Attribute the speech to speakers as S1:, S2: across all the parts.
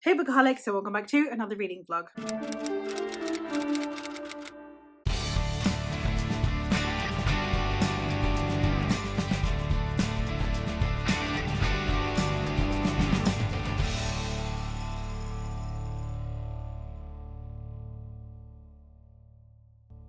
S1: Hey Bookaholics, so welcome back to another reading vlog.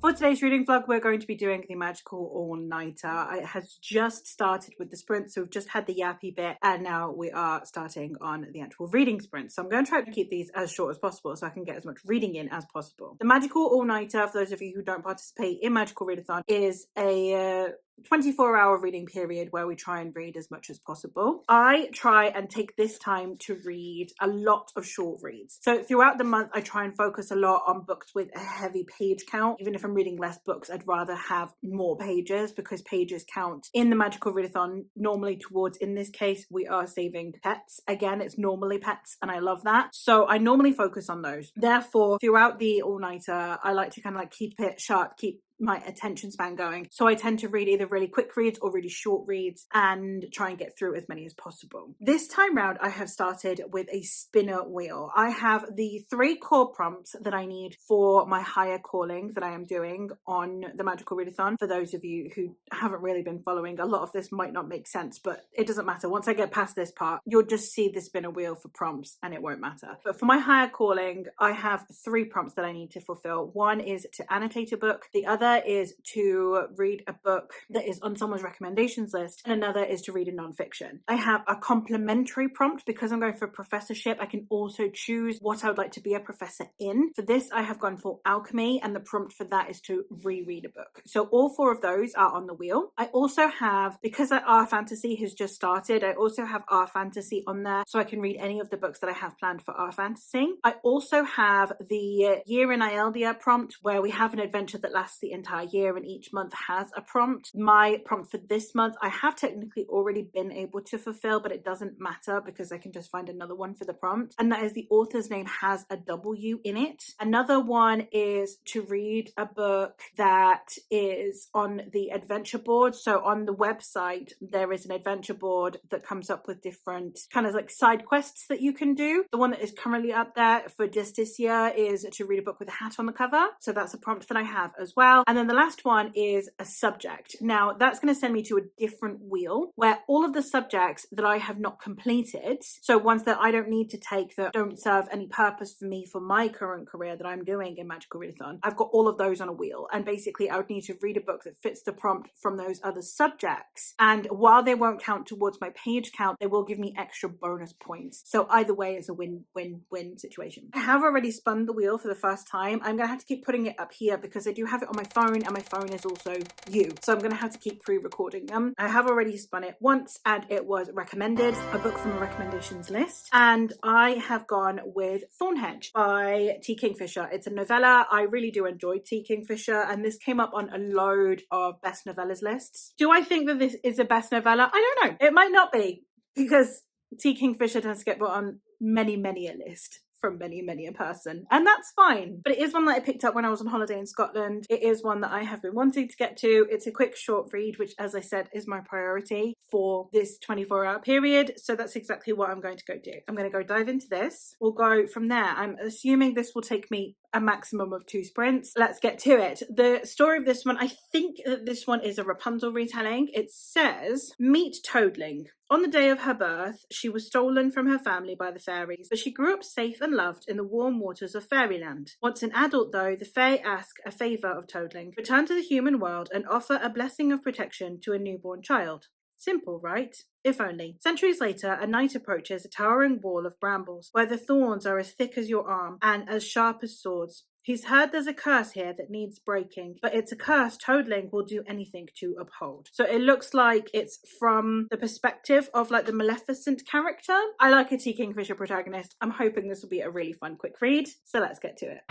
S1: For today's reading vlog, we're going to be doing the magical all-nighter. It has just started with the sprint, so we've just had the yappy bit, and now we are starting on the actual reading sprint. So I'm going to try to keep these as short as possible so I can get as much reading in as possible. The magical all-nighter, for those of you who don't participate in Magical Readathon, is a 24-hour reading period where we try and read as much as possible. I try and take this time to read a lot of short reads. So throughout the month, I try and focus a lot on books with a heavy page count. Even if I'm reading less books, I'd rather have more pages because pages count in the Magical Readathon normally towards, in this case, we are saving pets. Again, it's normally pets and I love that. So I normally focus on those. Therefore, throughout the all-nighter, I like to kind of like keep it sharp, keep my attention span going. So I tend to read either really quick reads or really short reads and try and get through as many as possible. This time round, I have started with a spinner wheel. I have the 3 core prompts that I need for my higher calling that I am doing on the Magical Readathon. For those of you who haven't really been following, a lot of this might not make sense, but it doesn't matter. Once I get past this part, you'll just see the spinner wheel for prompts and it won't matter. But for my higher calling, I have 3 prompts that I need to fulfill. One is to annotate a book. The other is to read a book that is on someone's recommendations list, and another is to read a non-fiction. I have a complementary prompt because I'm going for a professorship. I can also choose what I would like to be a professor in. For this, I have gone for alchemy, and the prompt for that is to reread a book. So all 4 of those are on the wheel. I also have, because our fantasy has just started, I also have our fantasy on there so I can read any of the books that I have planned for our fantasy. I also have the year in Ieldia prompt where we have an adventure that lasts the entire year and each month has a prompt. My prompt for this month I have technically already been able to fulfill, but it doesn't matter because I can just find another one for the prompt, and that is the author's name has a W in it. Another one is to read a book that is on the adventure board. So on the website there is an adventure board that comes up with different kind of like side quests that you can do. The one that is currently up there for just this year is to read a book with a hat on the cover, so that's a prompt that I have as well. And then the last one is a subject. Now that's going to send me to a different wheel where all of the subjects that I have not completed, so ones that I don't need to take that don't serve any purpose for me for my current career that I'm doing in Magical Readathon, I've got all of those on a wheel, and basically I would need to read a book that fits the prompt from those other subjects, and while they won't count towards my page count, they will give me extra bonus points. So either way it's a win-win-win situation. I have already spun the wheel for the first time. I'm gonna have to keep putting it up here because I do have it on my phone and my phone is also you, so I'm gonna have to keep pre-recording them. I have already spun it once and it was recommended, a book from a recommendations list, and I have gone with Thornhedge by T. Kingfisher. It's a novella. I really do enjoy T. Kingfisher, and this came up on a load of best novellas lists. Do I think that this is a best novella? I don't know. It might not be because T. Kingfisher tends to get put on many a list from many a person, and that's fine, but it is one that I picked up when I was on holiday in Scotland. It is one that I have been wanting to get to. It's a quick short read, which, as I said, is my priority for this 24-hour period, so that's exactly what I'm going to go do. I'm going to go dive into this. We'll go from there. I'm assuming this will take me a maximum of 2 sprints. Let's get to it. The story of this one, I think that this one is a Rapunzel retelling. It says, meet Toadling. On the day of her birth, she was stolen from her family by the fairies, but she grew up safe and loved in the warm waters of fairyland. Once an adult, though, the fae ask a favour of Toadling: return to the human world and offer a blessing of protection to a newborn child. Simple, right? If only. Centuries later, a knight approaches a towering wall of brambles, where the thorns are as thick as your arm and as sharp as swords. He's heard there's a curse here that needs breaking, but it's a curse Toadling will do anything to uphold. So it looks like it's from the perspective of like the Maleficent character. I like a T. Kingfisher protagonist. I'm hoping this will be a really fun quick read. So let's get to it.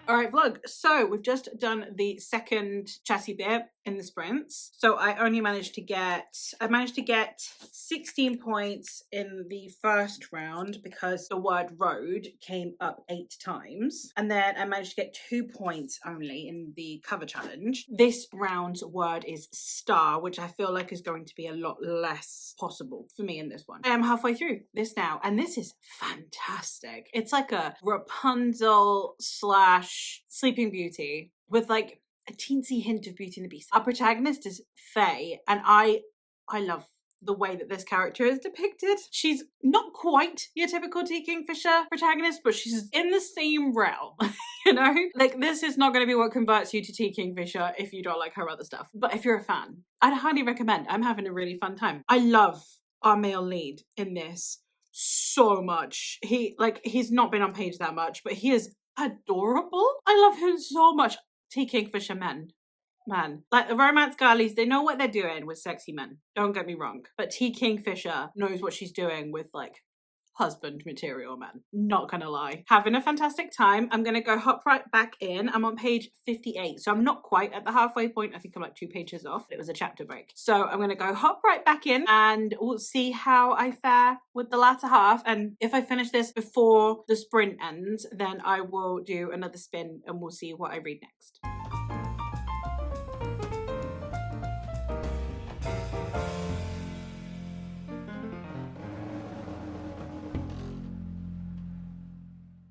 S1: All right, vlog. So we've just done the second chassis bit in the sprints. So I managed to get 16 points in the first round because the word road came up 8 times. And then I managed to get 2 points only in the cover challenge. This round's word is star, which I feel like is going to be a lot less possible for me in this one. I am halfway through this now, and this is fantastic. It's like a Rapunzel slash Sleeping Beauty with like a teensy hint of Beauty and the Beast. Our protagonist is Faye, and I love the way that this character is depicted. She's not quite your typical T. Kingfisher protagonist, but she's in the same realm. You know, like this is not going to be what converts you to T. Kingfisher if you don't like her other stuff. But if you're a fan, I'd highly recommend. I'm having a really fun time. I love our male lead in this so much. He's not been on page that much, but he is adorable. I love him so much. T. Kingfisher men. Man, like the romance girlies, they know what they're doing with sexy men. Don't get me wrong. But T. Kingfisher knows what she's doing with like husband material men. Not gonna lie. Having a fantastic time. I'm gonna go hop right back in. I'm on page 58. So I'm not quite at the halfway point. I think I'm like 2 pages off. It was a chapter break. So I'm gonna go hop right back in and we'll see how I fare with the latter half. And if I finish this before the sprint ends, then I will do another spin and we'll see what I read next.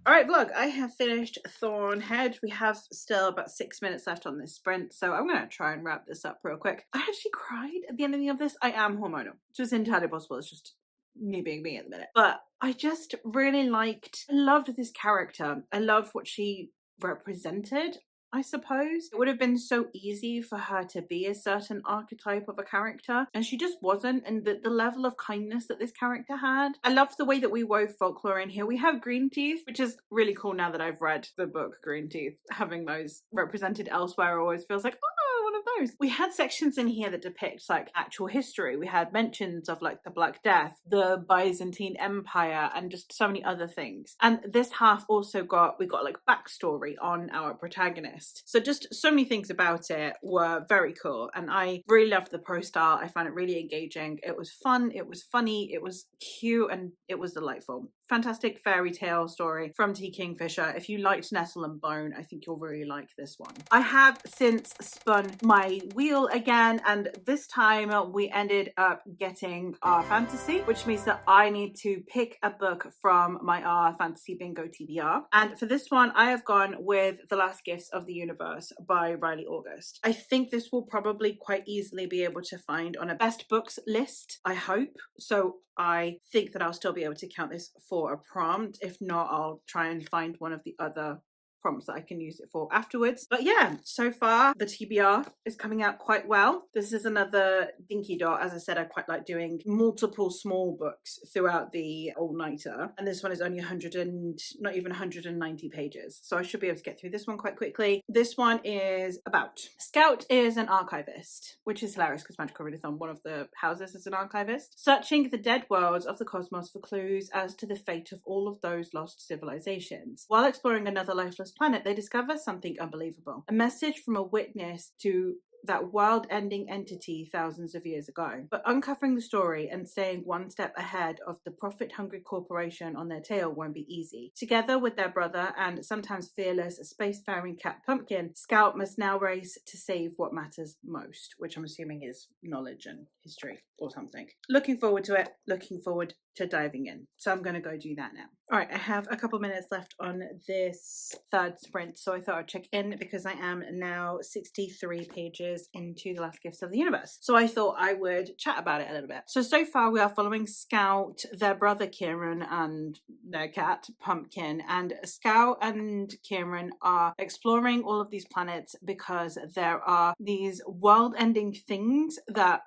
S1: All right, vlog, I have finished Thornhead. We have still about 6 minutes left on this sprint, so I'm going to try and wrap this up real quick. I actually cried at the ending of this. I am hormonal, which is entirely possible. It's just me being me at the minute. But I just really loved this character. I loved what she represented. I suppose it would have been so easy for her to be a certain archetype of a character, and she just wasn't. And the level of kindness that this character had, I love the way that we wove folklore in here. We have green teeth, which is really cool now that I've read the book Green Teeth. Having those represented elsewhere always feels like, oh, one of those. We had sections in here that depict like actual history. We had mentions of like the Black Death, the Byzantine Empire, and just so many other things. And this half also we got like backstory on our protagonist. So just so many things about it were very cool, and I really loved the prose style. I found it really engaging. It was fun, it was funny, it was cute, and it was delightful. Fantastic fairy tale story from T. Kingfisher. If you liked Nettle and Bone, I think you'll really like this one. I have since spun my wheel again, and this time we ended up getting our fantasy, which means that I need to pick a book from my R Fantasy Bingo TBR. And for this one, I have gone with The Last Gifts of the Universe by Riley August. I think this will probably quite easily be able to find on a best books list, I hope. So I think that I'll still be able to count this for a prompt. If not, I'll try and find one of the other prompts that I can use it for afterwards. But yeah, so far the TBR is coming out quite well. This is another dinky dot. As I said, I quite like doing multiple small books throughout the all-nighter, and this one is only not even 190 pages, so I should be able to get through this one quite quickly. This one is about Scout is an archivist, which is hilarious because Magical Readathon, one of the houses, is an archivist, searching the dead worlds of the cosmos for clues as to the fate of all of those lost civilizations. While exploring another lifeless planet, they discover something unbelievable. A message from a witness to that world-ending entity thousands of years ago. But uncovering the story and staying one step ahead of the profit-hungry corporation on their tail won't be easy. Together with their brother and sometimes fearless spacefaring cat Pumpkin, Scout must now race to save what matters most, which I'm assuming is knowledge and history or something. Looking forward to it. Looking forward to diving in. So I'm going to go do that now. All right, I have a couple minutes left on this third sprint, so I thought I'd check in because I am now 63 pages into The Last Gifts of the Universe. So I thought I would chat about it a little bit. So far we are following Scout, their brother Kieran, and their cat Pumpkin. And Scout and Kieran are exploring all of these planets because there are these world-ending things that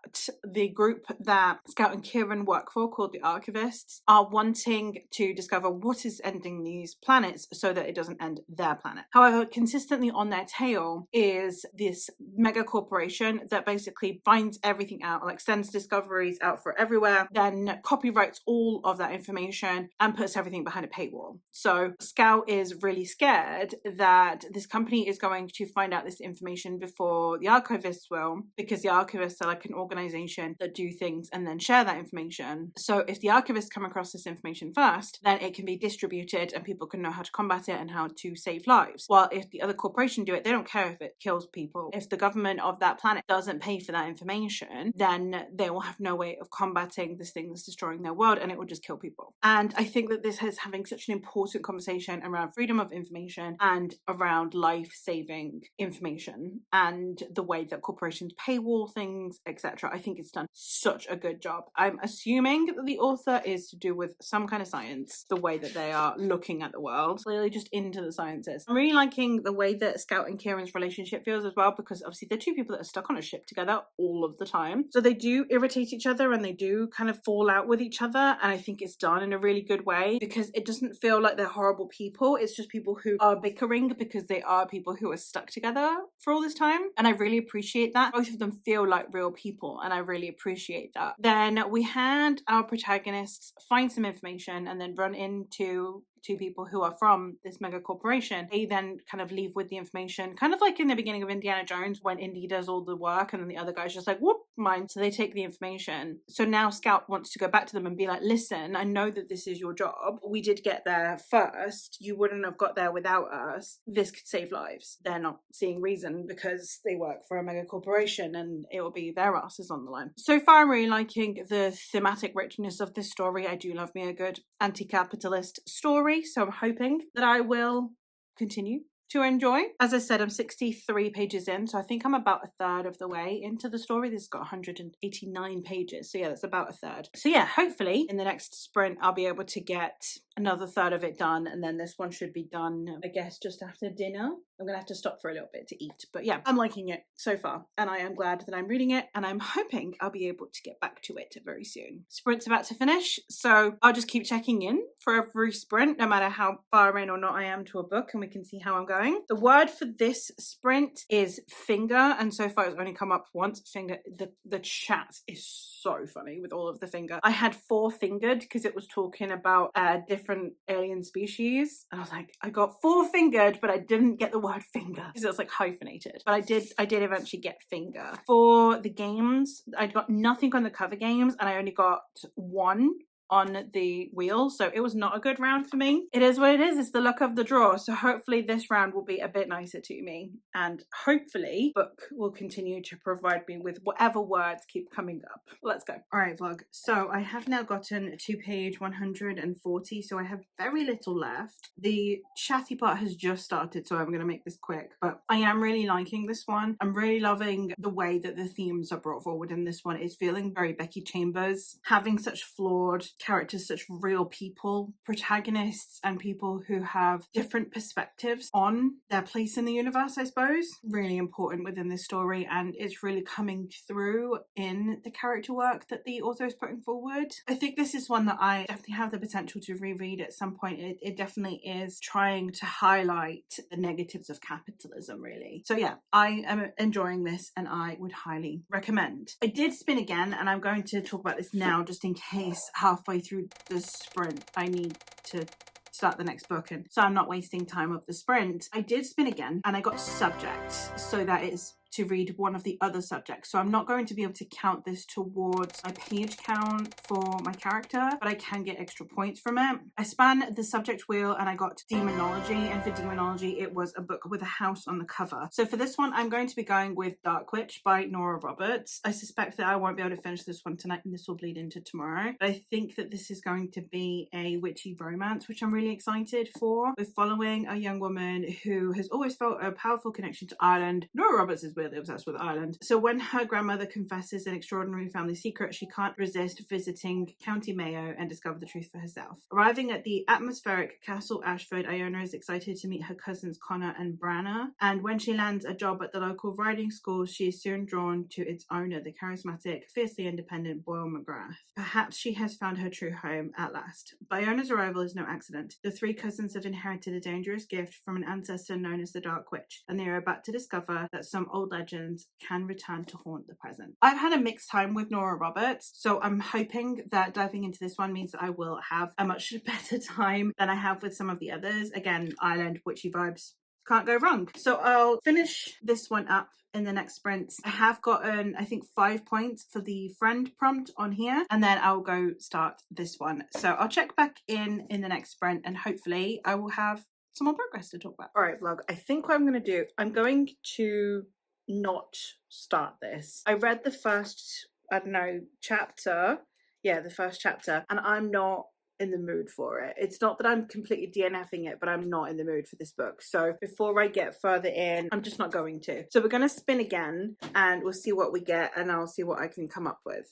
S1: the group that Scout and Kieran work for, called the Archivists, archivists are wanting to discover what is ending these planets so that it doesn't end their planet. However, consistently on their tail is this mega corporation that basically finds everything out, like sends discoveries out for everywhere, then copyrights all of that information and puts everything behind a paywall. So Scout is really scared that this company is going to find out this information before the archivists will, because the archivists are like an organization that do things and then share that information. So if the archivists come across this information first, then it can be distributed and people can know how to combat it and how to save lives. While if the other corporation do it, they don't care if it kills people. If the government of that planet doesn't pay for that information, then they will have no way of combating this thing that's destroying their world, and it will just kill people. And I think that this is having such an important conversation around freedom of information and around life-saving information and the way that corporations paywall things, etc. I think it's done such a good job. I'm assuming that the author is to do with some kind of science, the way that they are looking at the world, clearly just into the sciences. I'm really liking the way that Scout and Kieran's relationship feels as well, because obviously they're two people that are stuck on a ship together all of the time. So they do irritate each other and they do kind of fall out with each other. And I think it's done in a really good way because it doesn't feel like they're horrible people. It's just people who are bickering because they are people who are stuck together for all this time. And I really appreciate that. Both of them feel like real people and I really appreciate that. Then we had our protagonists find some information and then run into two people who are from this mega corporation. They then kind of leave with the information, kind of like in the beginning of Indiana Jones when Indy does all the work and then the other guy's just like, whoop, mine. So they take the information. So now Scout wants to go back to them and be like, listen, I know that this is your job. We did get there first. You wouldn't have got there without us. This could save lives. They're not seeing reason because they work for a mega corporation and it will be their asses on the line. So far, I'm really liking the thematic richness of this story. I do love me a good anti-capitalist story. So I'm hoping that I will continue to enjoy. As I said, I'm 63 pages in, so I think I'm about a third of the way into the story. This has got 189 pages, so yeah, that's about a third. So yeah, hopefully in the next sprint I'll be able to get another third of it done, and then this one should be done, I guess, just after dinner. I'm gonna have to stop for a little bit to eat, but yeah, I'm liking it so far, and I am glad that I'm reading it, and I'm hoping I'll be able to get back to it very soon. Sprint's about to finish, so I'll just keep checking in for every sprint, no matter how far in or not I am to a book, and we can see how I'm going. The word for this sprint is finger, and so far it's only come up once. Finger. The chat is so funny with all of the finger. I had 4 fingered because it was talking about different alien species, and I was like, I got 4 fingered, but I didn't get the word finger because it was like hyphenated. But I did eventually get finger. For the games, I got nothing on the cover games, and I only got 1 on the wheel, so it was not a good round for me. It is what it is. It's the luck of the draw, so hopefully this round will be a bit nicer to me, and hopefully book will continue to provide me with whatever words keep coming up. Let's go. All right, vlog. So I have now gotten to page 140, so I have very little left. The chatty part has just started, so I'm going to make this quick, but I am really liking this one. I'm really loving the way that the themes are brought forward in this one. It's feeling very Becky Chambers, having such flawed characters, such real people, protagonists, and people who have different perspectives on their place in the universe, I suppose. Really important within this story, and it's really coming through in the character work that the author is putting forward. I think this is one that I definitely have the potential to reread at some point. It definitely is trying to highlight the negatives of capitalism, really. So yeah, I am enjoying this and I would highly recommend. I did spin again, and I'm going to talk about this now just in case halfway through the sprint I need to start the next book, and so I'm not wasting time of the sprint. I did spin again and I got subject, so that is to read one of the other subjects. So I'm not going to be able to count this towards my page count for my character, but I can get extra points from it. I span the subject wheel and I got demonology, and for demonology it was a book with a house on the cover. So for this one I'm going to be going with Dark Witch by Nora Roberts. I suspect that I won't be able to finish this one tonight and this will bleed into tomorrow, but I think that this is going to be a witchy romance, which I'm really excited for. We're following a young woman who has always felt a powerful connection to Ireland. Nora Roberts is really obsessed with Ireland. So when her grandmother confesses an extraordinary family secret, she can't resist visiting County Mayo and discover the truth for herself. Arriving at the atmospheric Castle Ashford, Iona is excited to meet her cousins Connor and Branna, and when she lands a job at the local riding school, she is soon drawn to its owner, the charismatic, fiercely independent Boyle McGrath. Perhaps she has found her true home at last. But Iona's arrival is no accident. The three cousins have inherited a dangerous gift from an ancestor known as the Dark Witch, and they are about to discover that some old legends can return to haunt the present. I've had a mixed time with Nora Roberts, so I'm hoping that diving into this one means that I will have a much better time than I have with some of the others. Again, Ireland, witchy vibes, can't go wrong. So I'll finish this one up in the next sprint. I have gotten, I think, 5 points for the friend prompt on here, and then I'll go start this one. So I'll check back in the next sprint, and hopefully I will have some more progress to talk about. All right, vlog, I think what I'm going to do, I'm going to not start this. I read the first, I don't know, chapter. Yeah, the first chapter, and I'm not in the mood for it. It's not that I'm completely DNFing it, but I'm not in the mood for this book. So before I get further in, I'm just not going to. So we're going to spin again and we'll see what we get, and I'll see what I can come up with.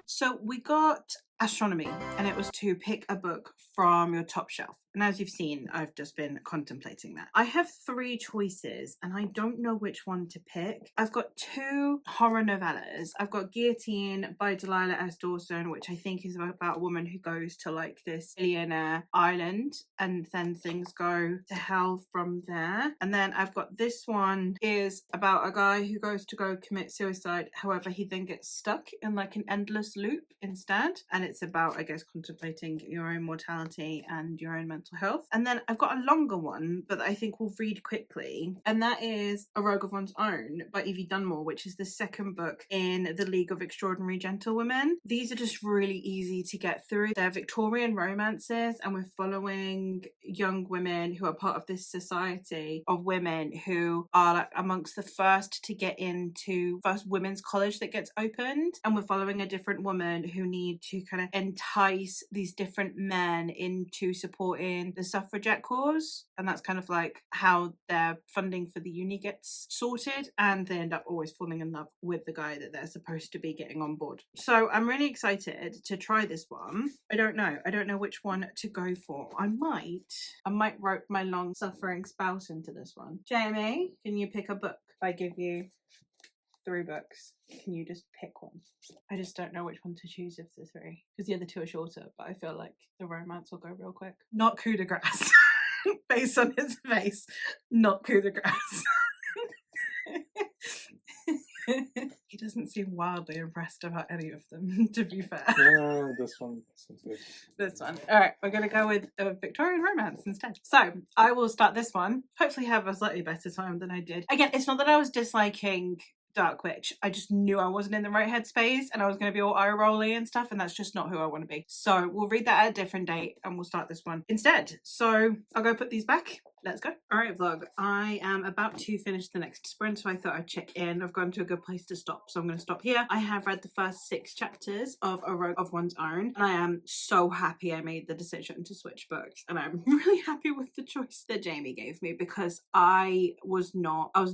S1: So we got astronomy, and it was to pick a book from your top shelf. And as you've seen, I've just been contemplating that. I have 3 choices and I don't know which one to pick. I've got 2 horror novellas. I've got Guillotine by Delilah S. Dawson, which I think is about a woman who goes to like this billionaire island and then things go to hell from there. And then I've got this one is about a guy who goes to go commit suicide. However, he then gets stuck in like an endless loop instead. And it's about, I guess, contemplating your own mortality and your own mental health. And then I've got a longer one that I think we'll read quickly, and that is A Rogue of One's Own by Evie Dunmore, which is the second book in the League of Extraordinary Gentlewomen. These are just really easy to get through. They're Victorian romances, and we're following young women who are part of this society of women who are like amongst the first to get into first women's college that gets opened, and we're following a different woman who need to kind of entice these different men into supporting the suffragette cause, and that's kind of like how their funding for the uni gets sorted, and they end up always falling in love with the guy that they're supposed to be getting on board. So I'm really excited to try this one. I don't know which one to go for. I might rope my long suffering spouse into this one. Jamie, can you pick a book? If I give you 3 books, can you just pick one? I just don't know which one to choose of the 3, because the other 2 are shorter, but I feel like the romance will go real quick. Not coup de grace. Based on his face, not coup de grace. He doesn't seem wildly impressed about any of them, to be fair.
S2: Yeah, this one sounds good.
S1: This one. Alright, we're going to go with a Victorian romance instead. So, I will start this one. Hopefully have a slightly better time than I did. Again, it's not that I was disliking Dark Witch. I just knew I wasn't in the right headspace and I was going to be all eye-rolly and stuff, and that's just not who I want to be. So we'll read that at a different date and we'll start this one instead. So I'll go put these back. Let's go. All right, vlog. I am about to finish the next sprint, so I thought I'd check in. I've gone to a good place to stop, so I'm going to stop here. I have read the first 6 chapters of A Rogue of One's Own, and I am so happy I made the decision to switch books, and I'm really happy with the choice that Jamie gave me, because I was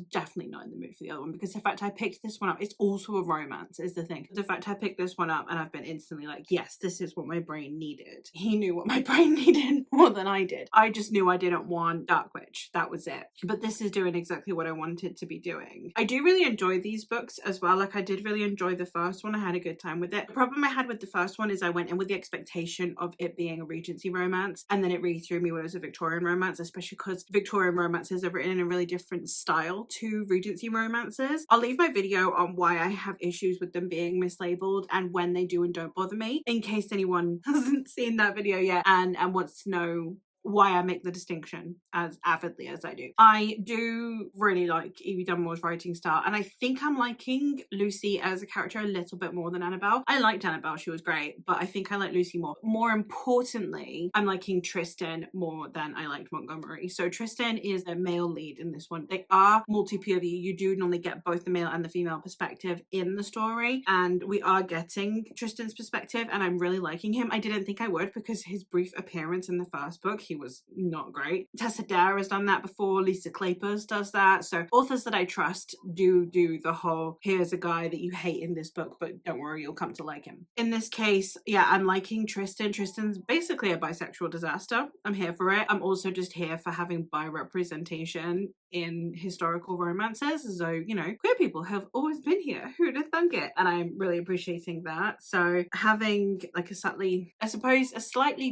S1: definitely not in the mood for the other one, because the fact I picked this one up, it's also a romance is the thing. The fact I picked this one up and I've been instantly like, yes, this is what my brain needed. He knew what my brain needed more than I did. I just knew I didn't want Dark Witch. That was it. But this is doing exactly what I wanted to be doing. I do really enjoy these books as well. Like, I did really enjoy the first one. I had a good time with it. The problem I had with the first one is I went in with the expectation of it being a Regency romance, and then it really threw me when it was a Victorian romance, especially because Victorian romances are written in a really different style to Regency romances. I'll leave my video on why I have issues with them being mislabeled and when they do and don't bother me, in case anyone hasn't seen that video yet and wants to know why I make the distinction as avidly as I do. I do really like Evie Dunmore's writing style, and I think I'm liking Lucy as a character a little bit more than Annabelle. I liked Annabelle, she was great, but I think I like Lucy more. More importantly, I'm liking Tristan more than I liked Montgomery. So Tristan is the male lead in this one. They are multi-POV. You do normally get both the male and the female perspective in the story, and we are getting Tristan's perspective, and I'm really liking him. I didn't think I would, because his brief appearance in the first book, he was not great. Tessa Dare has done that before. Lisa Kleypas does that. So authors that I trust do the whole, here's a guy that you hate in this book, but don't worry, you'll come to like him. In this case, yeah, I'm liking Tristan. Tristan's basically a bisexual disaster. I'm here for it. I'm also just here for having bi-representation in historical romances. So, you know, queer people have always been here. Who'd have thunk it? And I'm really appreciating that. So having like a slightly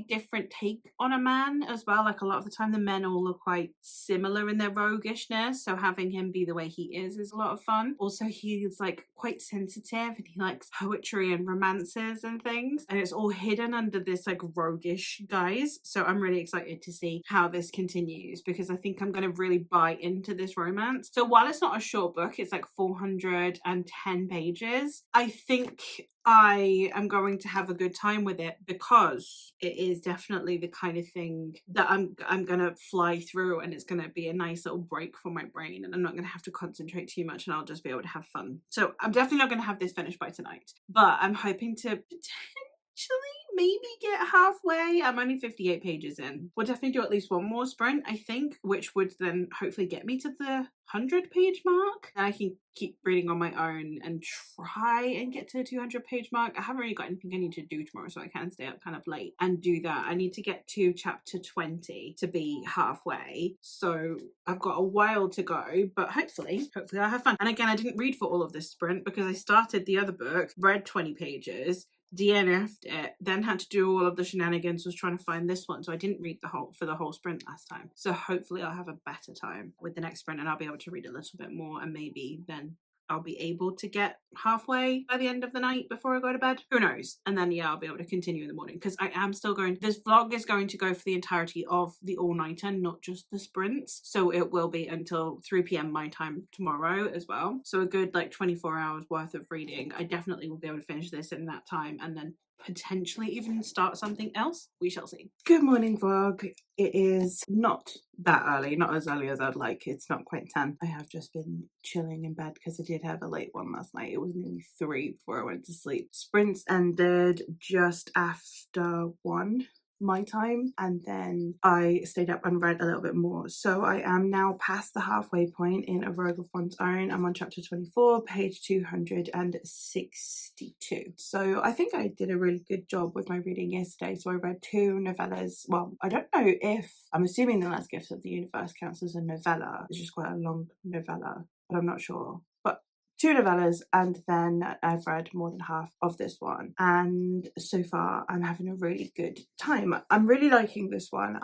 S1: different take on a man as well. Like a lot of the time the men all look quite similar in their roguishness. So having him be the way he is a lot of fun. Also, he's like quite sensitive and he likes poetry and romances and things. And it's all hidden under this like roguish guise. So I'm really excited to see how this continues because I think I'm going to really buy into this romance. So while it's not a short book, it's like 410 pages. I think I am going to have a good time with it because it is definitely the kind of thing that I'm gonna fly through, and it's gonna be a nice little break for my brain, and I'm not gonna have to concentrate too much, and I'll just be able to have fun. So I'm definitely not gonna have this finished by tonight, but I'm hoping to potentially maybe get halfway. I'm only 58 pages in. We'll definitely do at least one more sprint, I think, which would then hopefully get me to the 100-page mark. And I can keep reading on my own and try and get to the 200-page mark. I haven't really got anything I need to do tomorrow, so I can stay up kind of late and do that. I need to get to chapter 20 to be halfway. So I've got a while to go, but hopefully I'll have fun. And again, I didn't read for all of this sprint because I started the other book, read 20 pages, DNF'd it, then had to do all of the shenanigans, was trying to find this one, so I didn't read for the whole sprint last time. So hopefully I'll have a better time with the next sprint and I'll be able to read a little bit more, and maybe then I'll be able to get halfway by the end of the night before I go to bed. Who knows? And then, yeah, I'll be able to continue in the morning because I am still going. This vlog is going to go for the entirety of the all-nighter, not just the sprints. So it will be until 3 p.m. my time tomorrow as well. So a good like 24 hours worth of reading. I definitely will be able to finish this in that time and then potentially even start something else. We shall see. Good morning, vlog. It is not that early, not as early as I'd like. It's not quite 10. I have just been chilling in bed because I did have a late one last night. It was nearly 3 before I went to sleep. Sprints ended just after 1 my time, and then I stayed up and read a little bit more. So I am now past the halfway point in A Rogue of One's Own. I'm on chapter 24, page 262. So I think I did a really good job with my reading yesterday. So I read 2 novellas. Well, I don't know if, I'm assuming The Last Gifts of the Universe counts as a novella. It's just quite a long novella, but I'm not sure. But 2 novellas, and then I've read more than half of this one, and so far I'm having a really good time. I'm really liking this one.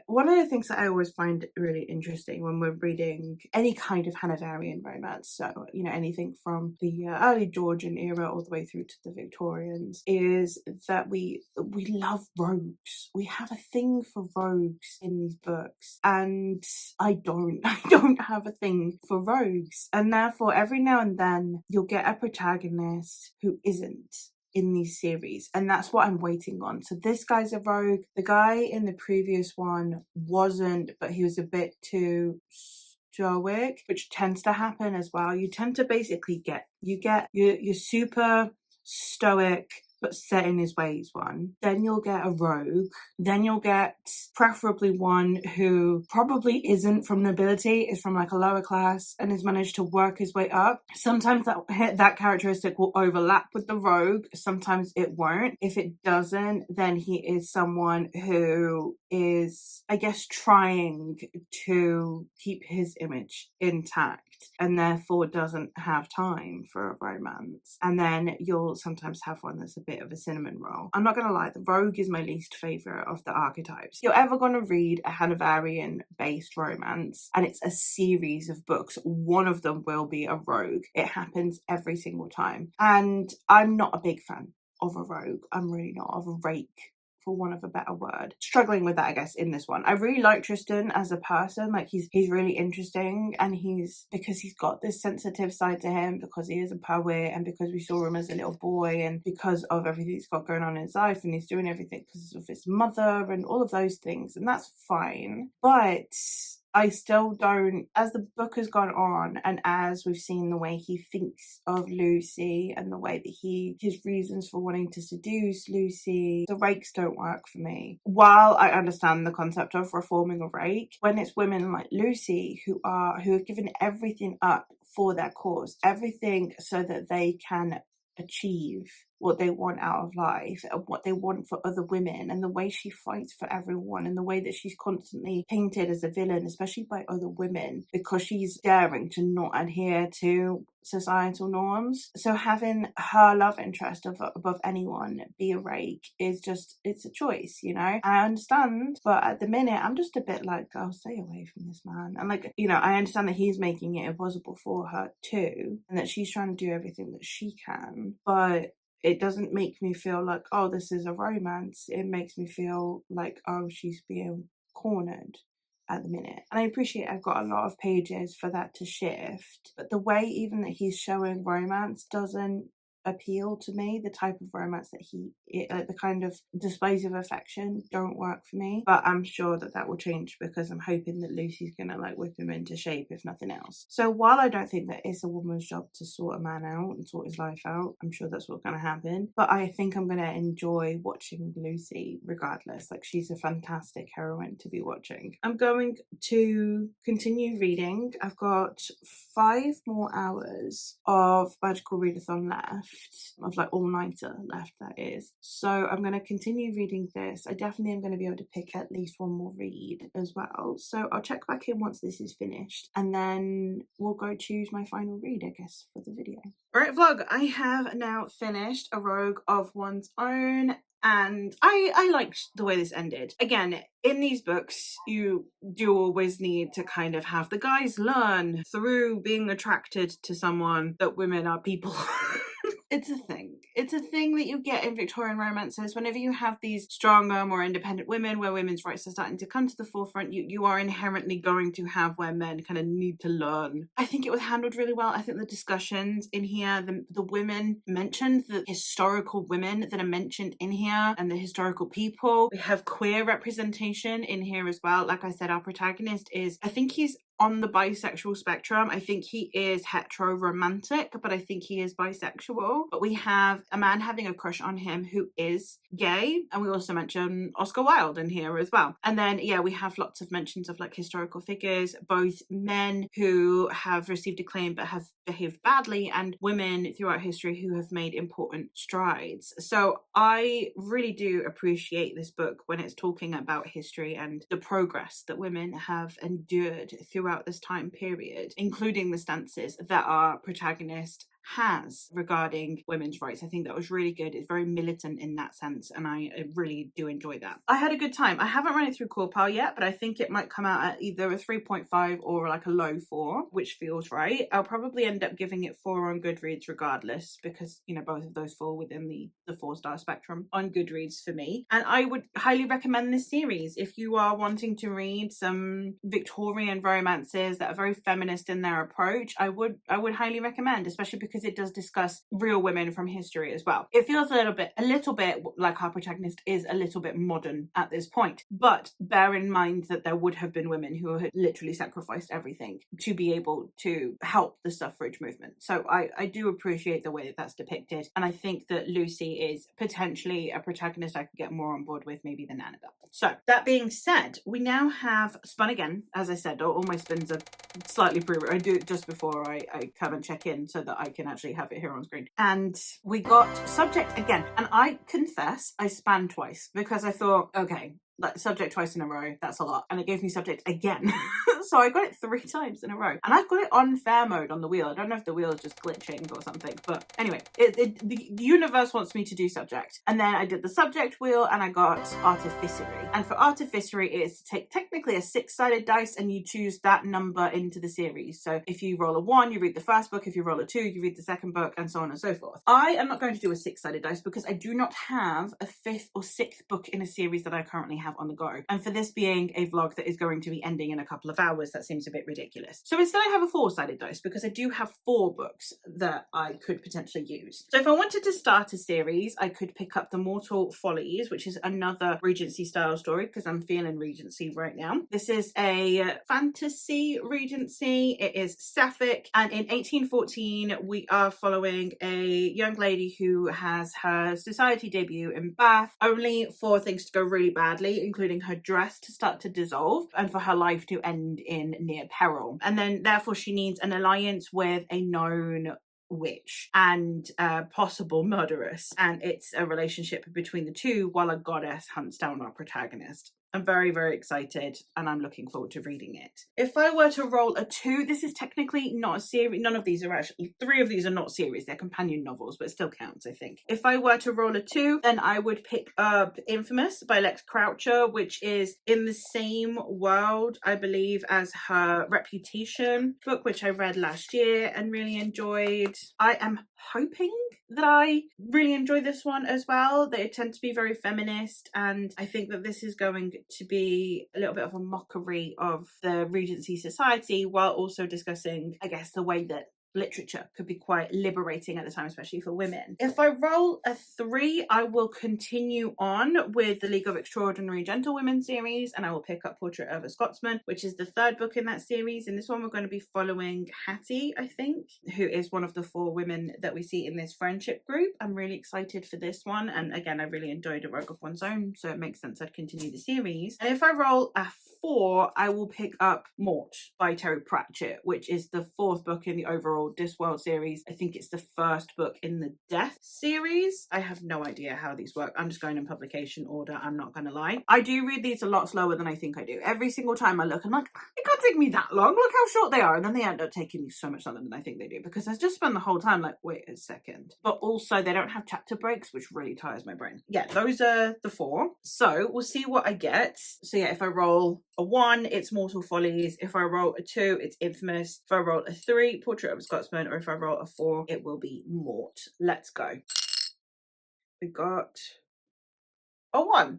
S1: One of the things that I always find really interesting when we're reading any kind of Hanoverian romance, so you know, anything from the early Georgian era all the way through to the Victorians, is that we love rogues. We have a thing for rogues in these books, and I don't have a thing for rogues, and therefore every now and then you'll get a protagonist who isn't in these series, and that's what I'm waiting on. So this guy's a rogue. The guy in the previous one wasn't, but he was a bit too stoic, which tends to happen as well. You tend to basically get you're super stoic but set in his ways one. Then you'll get a rogue. Then you'll get preferably one who probably isn't from nobility, is from like a lower class and has managed to work his way up. Sometimes that characteristic will overlap with the rogue. Sometimes it won't. If it doesn't, then he is someone who is, I guess, trying to keep his image intact and therefore doesn't have time for a romance. And then you'll sometimes have one that's a bit of a cinnamon roll. I'm not gonna lie, the rogue is my least favorite of the archetypes. If you're ever gonna read a Hanoverian based romance and it's a series of books, one of them will be a rogue. It happens every single time, and I'm not a big fan of a rogue. I'm really not. Of a rake, for want of a better word. Struggling with that, I guess, in this one. I really like Tristan as a person. Like, he's really interesting, and because he's got this sensitive side to him, because he is a poet, and because we saw him as a little boy, and because of everything he's got going on in his life, and he's doing everything because of his mother and all of those things, and that's fine. But
S3: I still don't, as the book has gone on and as we've seen the way he thinks of Lucy and the way that his reasons for wanting to seduce Lucy, the rakes don't work for me. While I understand the concept of reforming a rake, when it's women like Lucy who have given everything up for their cause, everything so that they can achieve what they want out of life and what they want for other women, and the way she fights for everyone and the way that she's constantly painted as a villain, especially by other women, because she's daring to not adhere to societal norms. So having her love interest above anyone be a rake is just, it's a choice, you know. I understand, but at the minute I'm just a bit like, oh, stay away from this man. And like, you know, I understand that he's making it impossible for her too, and that she's trying to do everything that she can, but it doesn't make me feel like, oh, this is a romance. It makes me feel like, oh, she's being cornered at the minute. And I appreciate I've got a lot of pages for that to shift, but the way even that he's showing romance doesn't appeal to me. The type of romance that the kind of displays of affection don't work for me, but I'm sure that will change because I'm hoping that Lucy's gonna like whip him into shape if nothing else. So while I don't think that it's a woman's job to sort a man out and sort his life out, I'm sure that's what's gonna happen, but I think I'm gonna enjoy watching Lucy regardless. Like, she's a fantastic heroine to be watching. I'm going to continue reading. I've got 5 more hours of Magical Readathon left, of like all-nighter left, that is. So I'm going to continue reading this. I definitely am going to be able to pick at least one more read as well. So I'll check back in once this is finished, and then we'll go choose my final read, I guess, for the video. Alright, vlog, I have now finished A Rogue of One's Own, and I liked the way this ended. Again, in these books, you do always need to kind of have the guys learn through being attracted to someone that women are people. It's a thing. It's a thing that you get in Victorian romances. Whenever you have these stronger, more independent women, where women's rights are starting to come to the forefront, you are inherently going to have where men kind of need to learn. I think it was handled really well. I think the discussions in here, the women mentioned, the historical women that are mentioned in here, and the historical people. We have queer representation in here as well. Like I said, our protagonist is, I think he's on the bisexual spectrum. I think he is hetero-romantic, but I think he is bisexual. But we have a man having a crush on him who is gay, and we also mention Oscar Wilde in here as well. And then, yeah, we have lots of mentions of like historical figures, both men who have received acclaim but have behaved badly, and women throughout history who have made important strides. So I really do appreciate this book when it's talking about history and the progress that women have endured throughout this time period, including the stances that our protagonist has regarding women's rights. I think that was really good. It's very militant in that sense, and I really do enjoy that. I had a good time. I haven't run it through Core Pal yet, but I think it might come out at either a 3.5 or like a low 4, which feels right. I'll probably end up giving it 4 on Goodreads regardless, because, you know, both of those fall within the 4-star spectrum on Goodreads for me. And I would highly recommend this series if you are wanting to read some Victorian romances that are very feminist in their approach. I would highly recommend, especially because it does discuss real women from history as well. It feels a little bit like our protagonist is a little bit modern at this point, but bear in mind that there would have been women who had literally sacrificed everything to be able to help the suffrage movement. So I do appreciate the way that that's depicted, and I think that Lucy is potentially a protagonist I could get more on board with maybe than Annabelle. So that being said, we now have Spun Again. As I said, all my spins are slightly I do it just before I come and check in so that I can actually have it here on screen. And we got Subject Again, and I confess I spanned twice because I thought, okay, like Subject twice in a row, that's a lot, and it gave me Subject Again. So I got it 3 times in a row, and I've got it on fair mode on the wheel. I don't know if the wheel is just glitching or something, but anyway, the universe wants me to do Subject, and then I did the Subject wheel and I got Artificery. And for Artificery, it is to take technically a 6-sided dice and you choose that number into the series. So if you roll a 1, you read the first book. If you roll a 2, you read the second book, and so on and so forth. I am not going to do a 6-sided dice because I do not have a 5th or 6th book in a series that I currently
S1: have on the go. And for this being a vlog that is going to be ending in a couple of hours, that seems a bit ridiculous. So instead I have a 4-sided dice because I do have 4 books that I could potentially use. So if I wanted to start a series, I could pick up The Mortal Follies, which is another Regency style story because I'm feeling Regency right now. This is a fantasy Regency. It is sapphic, and in 1814 we are following a young lady who has her society debut in Bath, only for things to go really badly, including her dress to start to dissolve and for her life to end in near peril. And then therefore she needs an alliance with a known witch and possible murderess, and it's a relationship between the two while a goddess hunts down our protagonist. I'm very, very excited and I'm looking forward to reading it. If I were to roll a 2, this is technically not a series. None of these are actually, 3 of these are not series. They're companion novels, but it still counts, I think. If I were to roll a 2, then I would pick up Infamous by Lex Croucher, which is in the same world, I believe, as her Reputation book, which I read last year and really enjoyed. I am hoping that I really enjoy this one as well. They tend to be very feminist, and I think that this is going to be a little bit of a mockery of the Regency society while also discussing, I guess, the way that literature could be quite liberating at the time, especially for women. If I roll a 3, I will continue on with the League of Extraordinary Gentlewomen series, and I will pick up Portrait of a Scotsman, which is the 3rd book in that series. In this one, we're going to be following Hattie, I think, who is one of the 4 women that we see in this friendship group. I'm really excited for this one, and again, I really enjoyed A Rogue of One's Own, so it makes sense I'd continue the series. And if I roll a 4, I will pick up Mort by Terry Pratchett, which is the 4th book in the overall Discworld series. I think it's the 1st book in the Death series. I have no idea how these work. I'm just going in publication order, I'm not gonna lie. I do read these a lot slower than I think I do. Every single time I look, I'm like, it can't take me that long, look how short they are, and then they end up taking me so much longer than I think they do, because I just spend the whole time like, wait a second. But also they don't have chapter breaks, which really tires my brain. Yeah, those are the 4. So we'll see what I get. So yeah, if I roll a 1, it's Mortal Follies. If I roll a 2, it's Infamous. If I roll a 3, Portrait of a Scotsman. Or if I roll a 4, it will be Mort. Let's go. We got a 1.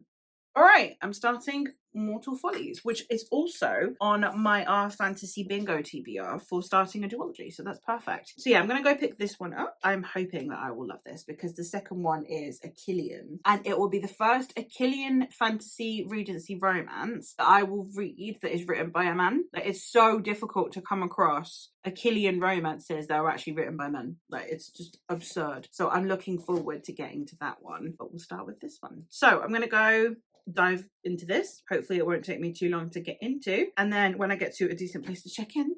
S1: All right, I'm starting Mortal Follies, which is also on my R Fantasy Bingo TBR for starting a duology, so that's perfect. So yeah, I'm gonna go pick this one up. I'm hoping that I will love this because the second one is Achillean, and it will be the first Achillean fantasy Regency romance that I will read that is written by a man. Like, it's so difficult to come across Achillean romances that are actually written by men. Like, it's just absurd. So I'm looking forward to getting to that one, but we'll start with this one. So I'm gonna go dive into this. Hopefully it won't take me too long to get into, and then when I get to a decent place to check in,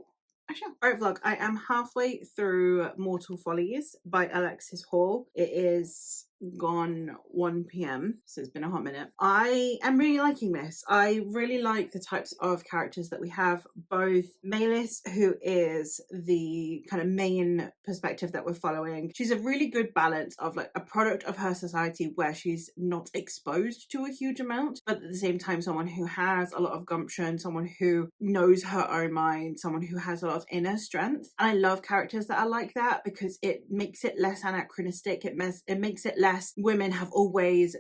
S1: I shall. Alright vlog, I am halfway through Mortal Follies by Alexis Hall. It is gone 1 p.m, so it's been a hot minute. I am really liking this. I really like the types of characters that we have. Both Malis, who is the kind of main perspective that we're following, she's a really good balance of like a product of her society where she's not exposed to a huge amount, but at the same time someone who has a lot of gumption, someone who knows her own mind, someone who has a lot of inner strength. And I love characters that are like that because it makes it less anachronistic. It makes it less women have always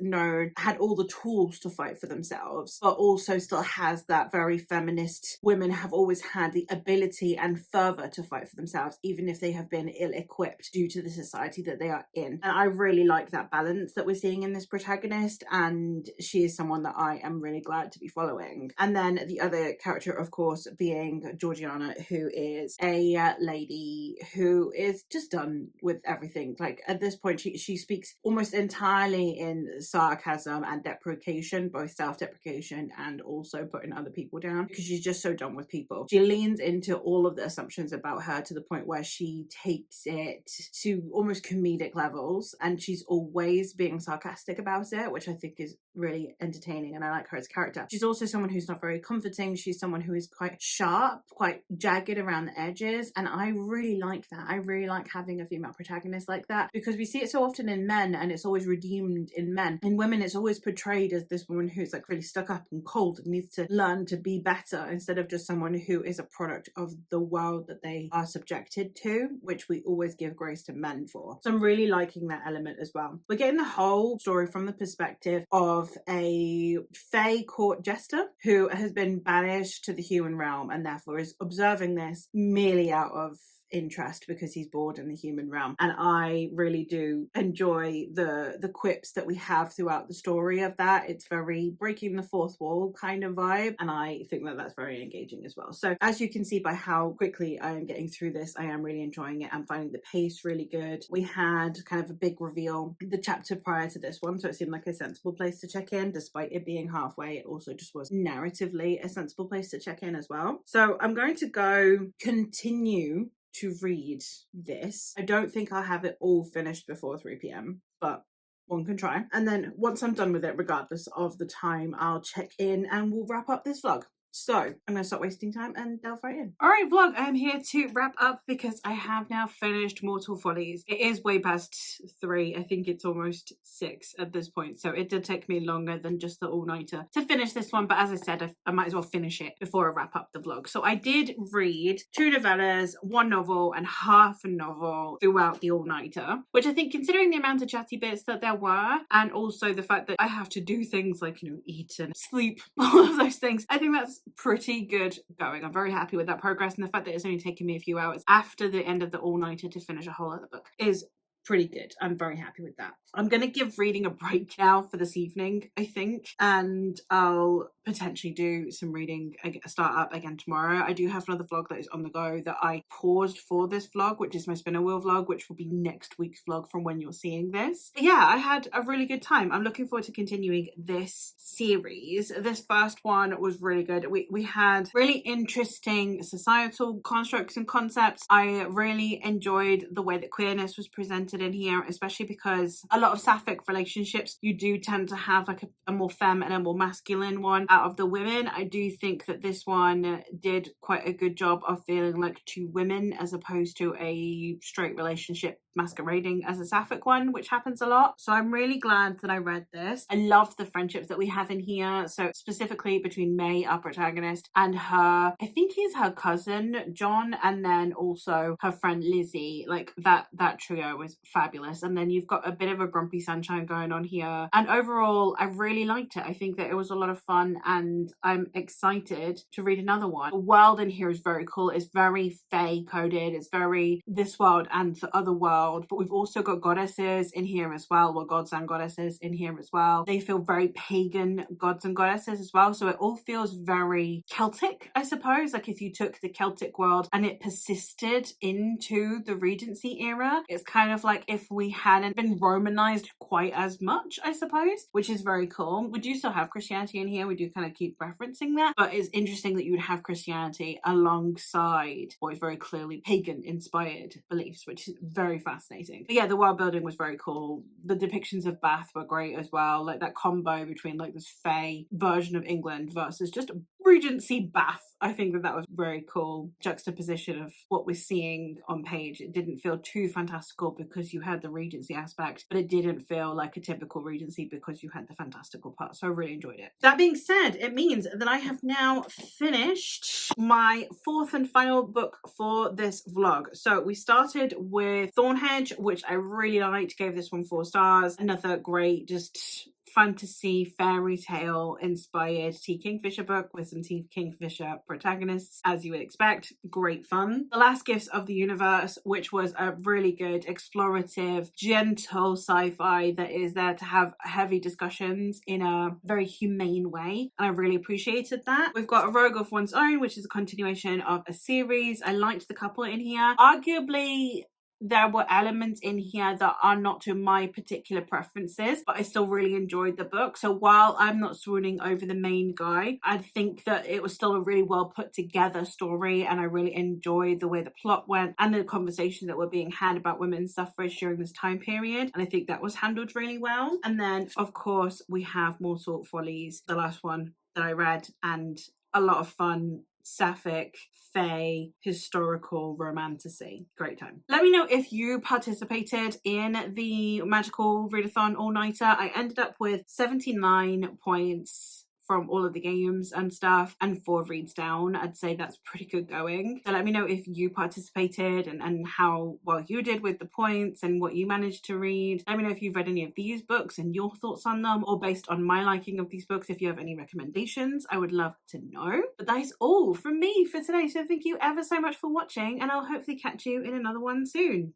S1: had all the tools to fight for themselves, but also still has that very feminist, women have always had the ability and fervor to fight for themselves, even if they have been ill-equipped due to the society that they are in. And I really like that balance that we're seeing in this protagonist, and she is someone that I am really glad to be following. And then the other character, of course, being Georgiana, who is a lady who is just done with everything. Like, at this point, she speaks almost entirely in sarcasm and deprecation, both self-deprecation and also putting other people down, because she's just so done with people. She leans into all of the assumptions about her to the point where she takes it to almost comedic levels, and she's always being sarcastic about it, which I think is really entertaining, and I like her as a character. She's also someone who's not very comforting. She's someone who is quite sharp, quite jagged around the edges, and I really like that. I really like having a female protagonist like that, because we see it so often in men,
S3: and it's always redeemed in men. In women, it's always portrayed as this woman who's like really stuck up and cold and needs to learn to be better, instead of just someone who is a product of the world that they are subjected to, which we always give grace to men for. So I'm really liking that element as well. We're getting the whole story from the perspective of a Fae court jester who has been banished to the human realm and therefore is observing this merely out of interest because he's bored in the human realm. And I really do enjoy the quips that we have throughout the story of that. It's very breaking the fourth wall kind of vibe, and I think that that's very engaging as well. So as you can see by how quickly I am getting through this, I am really enjoying it. I'm finding the pace really good. We had kind of a big reveal the chapter prior to this one, so it seemed like a sensible place to check in. Despite it being halfway, it also just was narratively a sensible place to check in as well. So I'm going to go continue to read this. I don't think I'll have it all finished before 3 p.m, but one can try. And then once I'm done with it, regardless of the time, I'll check in and we'll wrap up this vlog. So I'm going to stop wasting time and delve right in. All right, vlog, I'm here to wrap up because I have now finished Mortal Follies. It is way past 3. I think it's almost 6 at this point. So it did take me longer than just the all-nighter to finish this one. But as I said, I might as well finish it before I wrap up the vlog. So I did read 2 novellas, 1 novel and half a novel throughout the all-nighter, which I think, considering the amount of chatty bits that there were, and also the fact that I have to do things like, you know, eat and sleep, all of those things, I think that's pretty good going. I'm very happy with that progress, and the fact that it's only taken me a few hours after the end of the all-nighter to finish a whole other book is pretty good. I'm very happy with that. I'm going to give reading a break now for this evening, I think, and I'll potentially do some reading, start up again tomorrow. I do have another vlog that is on the go that I paused for this vlog, which is my spinner wheel vlog, which will be next week's vlog from when you're seeing this. But yeah, I had a really good time. I'm looking forward to continuing this series. This first one was really good. We had really interesting societal constructs and concepts. I really enjoyed the way that queerness was presented in here, especially because a lot of sapphic relationships, you do tend to have like a more femme and a more masculine one out of the women. I do think that this one did quite a good job of feeling like 2 women as opposed to a straight relationship masquerading as a sapphic one, which happens a lot. So I'm really glad that I read this. I love the friendships that we have in here. So specifically between May, our protagonist, and her, I think he's her cousin John, and then also her friend Lizzie. Like that trio was fabulous. And then you've got a bit of a grumpy sunshine going on here, and overall I really liked it. I think that it was a lot of fun, and I'm excited to read another one. The world in here is very cool. It's very fae coded. It's very this world and the other world, but we've also got goddesses in here as well, or gods and goddesses in here as well. They feel very pagan gods and goddesses as well, so it all feels very Celtic, I suppose. Like if you took the Celtic world and it persisted into the Regency era, it's kind of like if we hadn't been Romanized quite as much, I suppose, which is very cool. We do still have Christianity in here. We do kind of keep referencing that, but it's interesting that you would have Christianity alongside what is very clearly pagan inspired beliefs, which is very fascinating. But yeah, the world building was very cool. The depictions of Bath were great as well, like that combo between like this fae version of England versus just Regency Bath. I think that was very cool juxtaposition of what we're seeing on page. It didn't feel too fantastical because you had the Regency aspect, but it didn't feel like a typical Regency because you had the fantastical part. So I really enjoyed it. That being said, it means that I have now finished my 4th and final book for this vlog. So we started with Thornhedge, which I really liked, gave this one 4 stars. Another great, just fantasy fairy tale inspired T. Kingfisher book with some T. Kingfisher protagonists, as you would expect. Great fun. The Last Gifts of the Universe, which was a really good explorative, gentle sci-fi that is there to have heavy discussions in a very humane way, and I really appreciated that. We've got A Rogue of One's Own, which is a continuation of a series. I liked the couple in here. Arguably, there were elements in here that are not to my particular preferences, but I still really enjoyed the book. So while I'm not swooning over the main guy, I think that it was still a really well put together story, and I really enjoyed the way the plot went and the conversations that were being had about women's suffrage during this time period, and I think that was handled really well. And then of course we have Mortal Follies, the last one that I read, and a lot of fun
S1: sapphic, fae, historical romantasy. Great time. Let me know if you participated in the magical readathon all-nighter. I ended up with 79 points from all of the games and stuff, and 4 reads down. I'd say that's pretty good going. So let me know if you participated and how well you did with the points and what you managed to read. Let me know if you've read any of these books and your thoughts on them, or based on my liking of these books, if you have any recommendations, I would love to know. But that is all from me for today. So thank you ever so much for watching, and I'll hopefully catch you in another one soon.